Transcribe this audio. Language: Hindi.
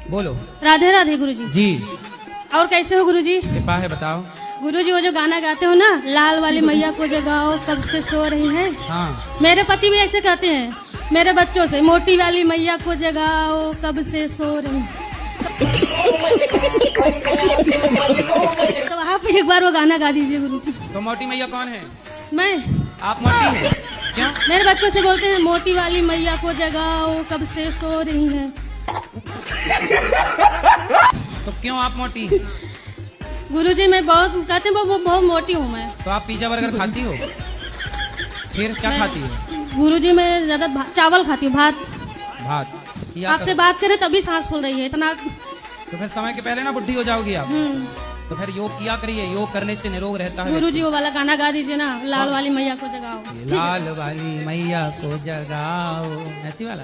बोलो। राधे राधे गुरुजी। जी। और कैसे हो गुरुजी? कृपा है, बताओ। गुरुजी वो जो गाना गाते हो ना, लाल वाली मैया को जगाओ कब से सो रही है। हाँ। मेरे पति भी ऐसे कहते हैं मेरे बच्चों से, मोटी वाली मैया को जगाओ कब से सो रही है। तो आप एक बार वो गाना गा दीजिए गुरुजी। तो मोटी मैया कौन है? मैं। आप मोटी हैं क्या? मेरे बच्चों से बोलते हैं मोटी वाली मैया को जगाओ कब से सो रही है। तो क्यों आप मोटी हैं? गुरुजी मैं बहुत कहते हैं वो बहुत मोटी हूँ मैं। तो आप पिज्जा बर्गर खाती हो? फिर क्या खाती हो? गुरुजी मैं ज्यादा चावल खाती हूँ, भात। भात। आपसे बात करें तभी सांस फूल रही है इतना। तो फिर समय के पहले ना बुढ़ी हो जाओगी आप। तो फिर योग किया करिए, योग करने से निरोग रहता है। गुरुजी वो वाला गाना गा दीजिए ना, लाल वाली मैया को जगाओ। लाल वाली मैया को जगाओ, ऐसी वाला।